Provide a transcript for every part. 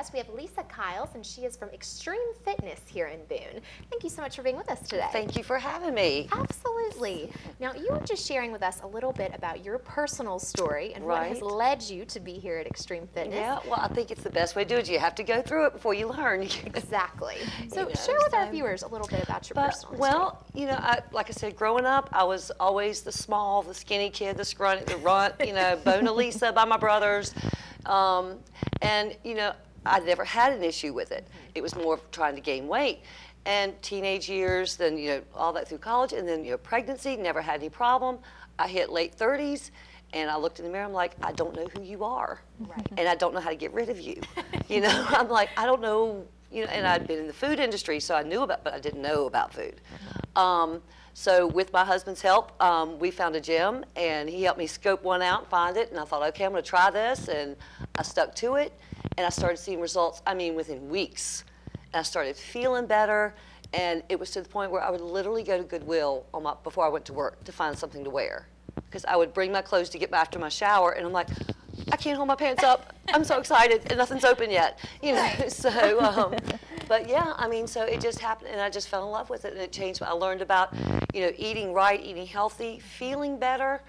guest. We have Lisa Kiles, and she is from Extreme Fitness here in Boone. Thank you so much for being with us today. Thank you for having me. Absolutely. Now, you were just sharing with us a little bit about your personal story and what has led you to be here at Extreme Fitness. Yeah, well, I think it's the best way to do it. You have to go through it before you learn. Exactly. So share with our viewers a little bit about your personal history. Well, you know, like I said, growing up, I was always the small, the skinny kid, the scrawny, the runt, you know, Bona Lisa by my brothers. And, you know, I never had an issue with it. It was more of trying to gain weight. And teenage years, then, you know, all that through college, and then, you know, pregnancy, never had any problem. I hit late 30s, and I looked in the mirror, I'm like, I don't know who you are. Right. And I don't know how to get rid of you. You know, I'm like, I don't know, you know, and I'd been in the food industry, so I knew about, but I didn't know about food. So with my husband's help, we found a gym, and he helped me scope one out and find it, and I thought, okay, I'm gonna try this, and I stuck to it, and I started seeing results, I mean, within weeks. And I started feeling better, and it was to the point where I would literally go to Goodwill before I went to work to find something to wear. Because I would bring my clothes to get after my shower, and I'm like, I can't hold my pants up. I'm so excited, and nothing's open yet. You know, so, but yeah, I mean, so it just happened, and I just fell in love with it, and it changed. I learned about, you know, eating right, eating healthy, feeling better,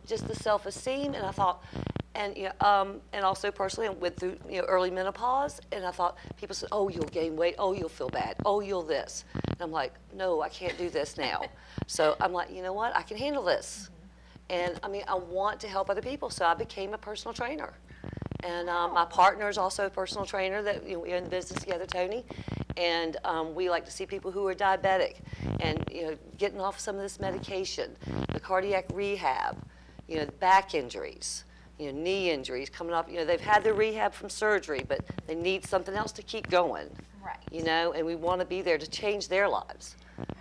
just the self-esteem, and I thought, and you know, and also personally, I went through, you know, early menopause, and I thought, people said, oh, you'll gain weight, oh, you'll feel bad, oh, you'll this. And I'm like, no, I can't do this now. So I'm like, you know what, I can handle this. And I mean, I want to help other people, so I became a personal trainer. And my partner is also a personal trainer that, you know, we're in the business together, Tony. And we like to see people who are diabetic and, you know, getting off some of this medication, the cardiac rehab, you know, back injuries, you know, knee injuries coming up. You know, they've had their rehab from surgery, but they need something else to keep going. Right. You know, and we want to be there to change their lives.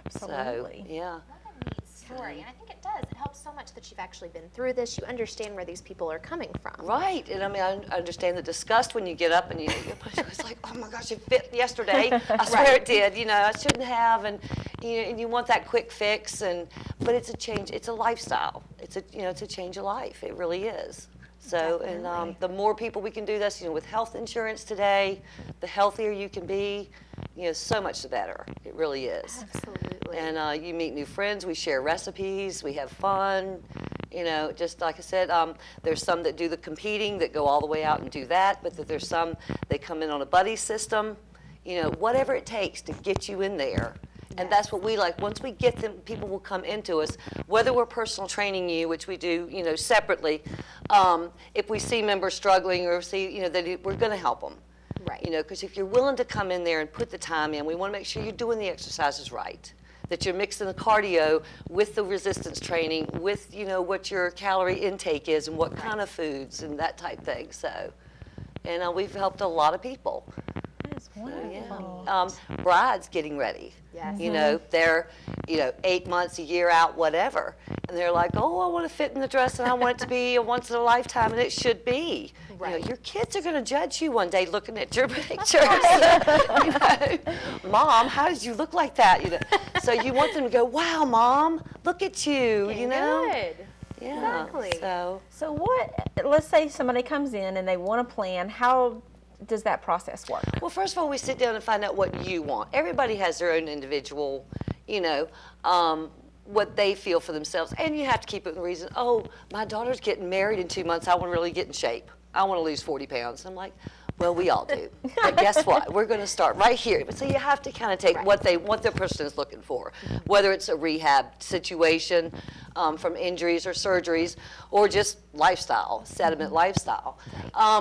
Absolutely. So, yeah. What a neat story, and I think it does. It helps so much that you've actually been through this. You understand where these people are coming from. Right, and I mean, I understand the disgust when you get up and it's like, oh my gosh, it fit yesterday. I swear it did. You know, I shouldn't have, and you want that quick fix, but it's a change. It's a lifestyle. It's a change of life. It really is. So, and the more people we can do this, you know, with health insurance today, the healthier you can be, you know, so much the better. It really is. Absolutely. And you meet new friends, we share recipes, we have fun, you know, just like I said, there's some that do the competing that go all the way out and do that, but there's some, they come in on a buddy system, you know, whatever it takes to get you in there. And that's what we like. Once we get them, people will come into us, whether we're personal training you, which we do, you know, separately. If we see members struggling or see, you know, that we're going to help them. Right. You know, because if you're willing to come in there and put the time in, we want to make sure you're doing the exercises right. That you're mixing the cardio with the resistance training, with, you know, what your calorie intake is and what kind of foods and that type thing. So, and we've helped a lot of people. That's wonderful. So, yeah. Brides getting ready. Yes. You know, they're, you know, 8 months, a year out, whatever. And they're like, oh, I want to fit in the dress and I want it to be a once in a lifetime, and it should be. Right. You know, your kids are going to judge you one day looking at your pictures. You know, Mom, how did you look like that? You know, so you want them to go, wow, Mom, look at you, you know. Good. Yeah. Exactly. So what, let's say somebody comes in and they want a plan, how does that process work? Well, first of all, we sit down and find out what you want. Everybody has their own individual, you know, what they feel for themselves. And you have to keep it in the reason, oh, my daughter's getting married in 2 months. I want to really get in shape. I want to lose 40 pounds. I'm like, well, we all do. But guess what? We're going to start right here. So you have to kind of take what their person is looking for, whether it's a rehab situation from injuries or surgeries, or just lifestyle, sediment lifestyle.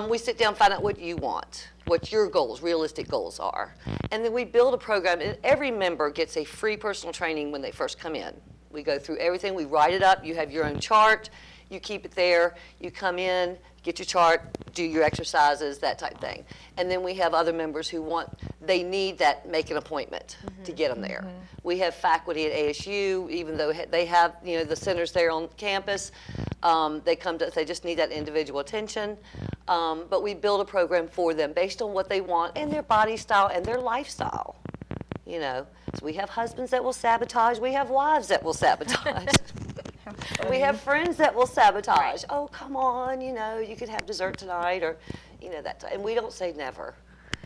We sit down and find out what you want, what your goals, realistic goals are. And then we build a program, and every member gets a free personal training when they first come in. We go through everything, we write it up, you have your own chart, you keep it there, you come in, get your chart, do your exercises, that type of thing. And then we have other members who they need that, make an appointment to get them there. We have faculty at ASU, even though they have, you know, the centers there on campus, they come to us, they just need that individual attention. But we build a program for them based on what they want and their body style and their lifestyle. You know, so we have husbands that will sabotage, we have wives that will sabotage. We have friends that will sabotage. Oh, come on, you know, you could have dessert tonight, or, you know, and we don't say never.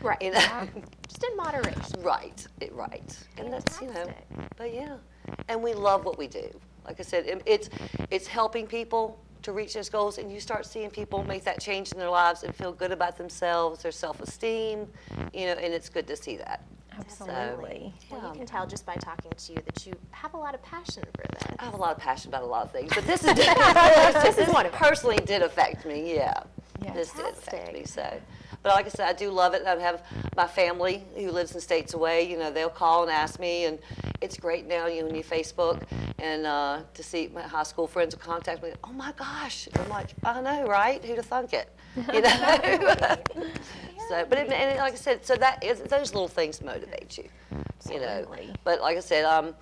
Right. You know? Just in moderation. Right. And that's, you know, Fantastic. but yeah. And we love what we do. Like I said, it's helping people to reach those goals, and you start seeing people make that change in their lives and feel good about themselves, their self-esteem, you know, and it's good to see that. Absolutely. Well, you can tell just by talking to you that you have a lot of passion for this. I have a lot of passion about a lot of things, but this is this is one personally did affect me. Yeah, this did affect me. So, but like I said, I do love it. I have my family who lives in states away. You know, they'll call and ask me, and it's great now. You know, when you Facebook and to see my high school friends will contact me. Oh my gosh! I'm like, I know, right? Who'd have thunk it? You know. So, but and like I said, so that is, those little things motivate you. You know, but like I said,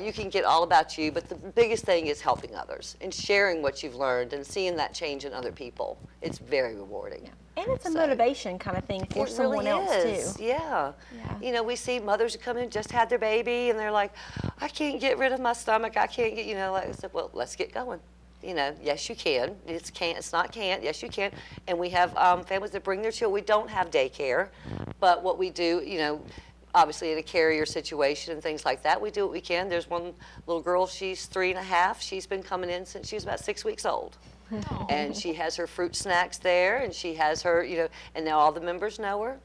you can get all about you, but the biggest thing is helping others and sharing what you've learned and seeing that change in other people. It's very rewarding. And it's a motivation kind of thing for someone else too. Yeah. You know, we see mothers who come in, just had their baby, and they're like, I can't get rid of my stomach. I can't get, you know, like I said, well, let's get going. You know, yes, you can. It's can't. It's not can't. Yes, you can. And we have families that bring their children. We don't have daycare, but what we do, you know, obviously in a carrier situation and things like that, we do what we can. There's one little girl, she's 3.5. She's been coming in since she was about 6 weeks old. And she has her fruit snacks there, and she has her, you know, and now all the members know her.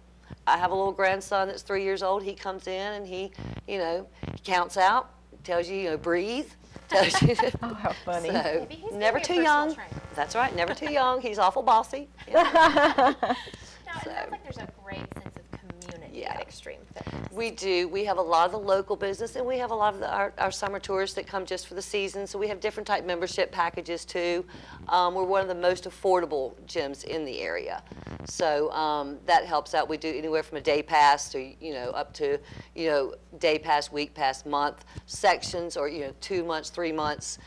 I have a little grandson that's 3 years old. He comes in and he, you know, he counts out, tells you, you know, breathe. Tells you. Oh, how funny. So, Maybe he's never too young. That's right, never too young. He's awful bossy. Yeah. Now, it sounds like there's a great sense of community at Extreme Fitness. We do. We have a lot of the local business, and we have a lot of our summer tourists that come just for the season. So we have different type membership packages too. We're one of the most affordable gyms in the area, so that helps out. We do anywhere from a day pass to, you know, up to, you know, day pass, week pass, month sections, or, you know, 2 months, 3 months,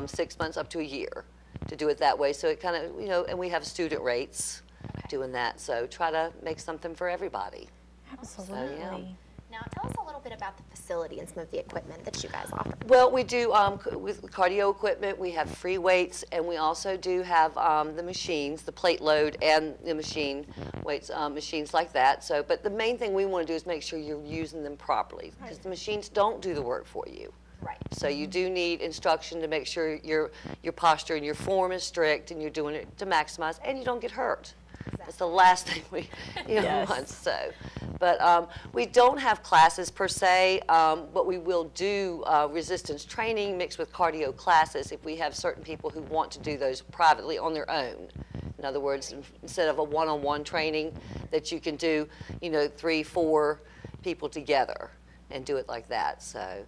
6 months, up to a year, to do it that way. So it kind of, you know, and we have student rates doing that. So try to make something for everybody. Absolutely. So, yeah. Now, tell us a little bit about the facility and some of the equipment that you guys offer. Well, we do with cardio equipment. We have free weights, and we also do have the machines, the plate load, and the machine weights, machines like that. So, but the main thing we want to do is make sure you're using them properly, because the machines don't do the work for you. Right. So you do need instruction to make sure your posture and your form is strict, and you're doing it to maximize, and you don't get hurt. That's the last thing we want. So, but we don't have classes per se, but we will do resistance training mixed with cardio classes if we have certain people who want to do those privately on their own. In other words, instead of a one-on-one training, that you can do, you know, 3, 4 people together and do it like that. So.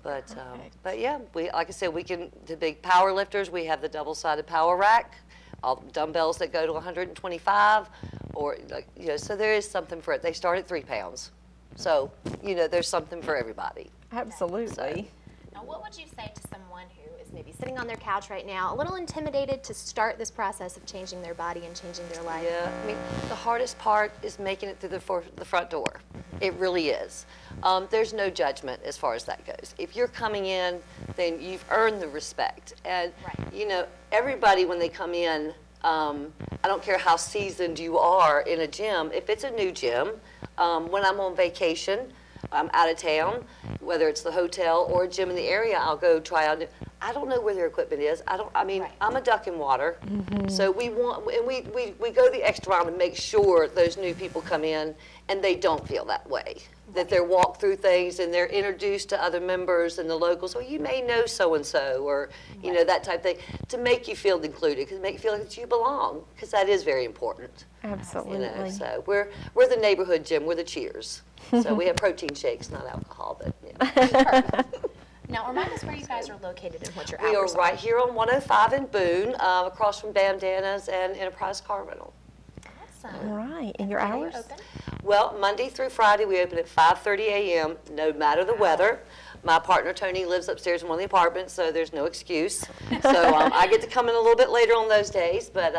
But yeah, we, like I said, we can, the big power lifters, we have the double-sided power rack, all the dumbbells that go to 125, or, like, you know, so there is something for it. They start at 3 pounds. So, you know, there's something for everybody. Absolutely. So. Now, what would you say to someone who is maybe sitting on their couch right now, a little intimidated to start this process of changing their body and changing their life? Yeah, I mean, the hardest part is making it through the front door. It really is. There's no judgment as far as that goes. If you're coming in, then you've earned the respect. And, you know, everybody when they come in, I don't care how seasoned you are in a gym, if it's a new gym, when I'm on vacation, I'm out of town, whether it's the hotel or a gym in the area, I'll go try out. I don't know where their equipment is. I'm a duck in water. So we want, and we go the extra mile to make sure those new people come in and they don't feel that way. That they're walked through things and they're introduced to other members and the locals. Or you may know so-and-so, or, you know, that type of thing, to make you feel included, to make you feel like that you belong, because that is very important. Absolutely. You know, so we're the neighborhood gym. We're the Cheers. So we have protein shakes, not alcohol, but yeah. Now, remind us where you guys are located and what your We are hours right here on 105 in Boone, across from Bandanas and Enterprise Car Rental. Awesome. All right. And your hours? Open? Well, Monday through Friday, we open at 5:30 a.m., no matter the weather. My partner, Tony, lives upstairs in one of the apartments, so there's no excuse. So I get to come in a little bit later on those days. But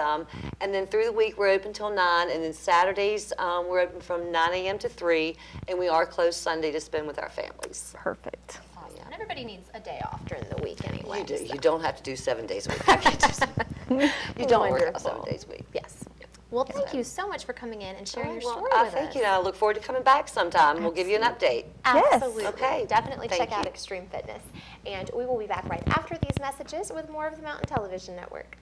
and then through the week, we're open till 9. And then Saturdays, we're open from 9 a.m. to 3. And we are closed Sunday to spend with our families. Perfect. Awesome. And everybody needs a day off during the week anyway. You do. So. You don't have to do 7 days a week. You don't work out 7 days a week. Yes. Well, thank you so much for coming in and sharing your Well, story with thank us. you. And I look forward to coming back sometime. We'll give you an update. Yes. Absolutely. Okay. Definitely Thank check out you. Extreme Fitness. And we will be back right after these messages with more of the Mountain Television Network.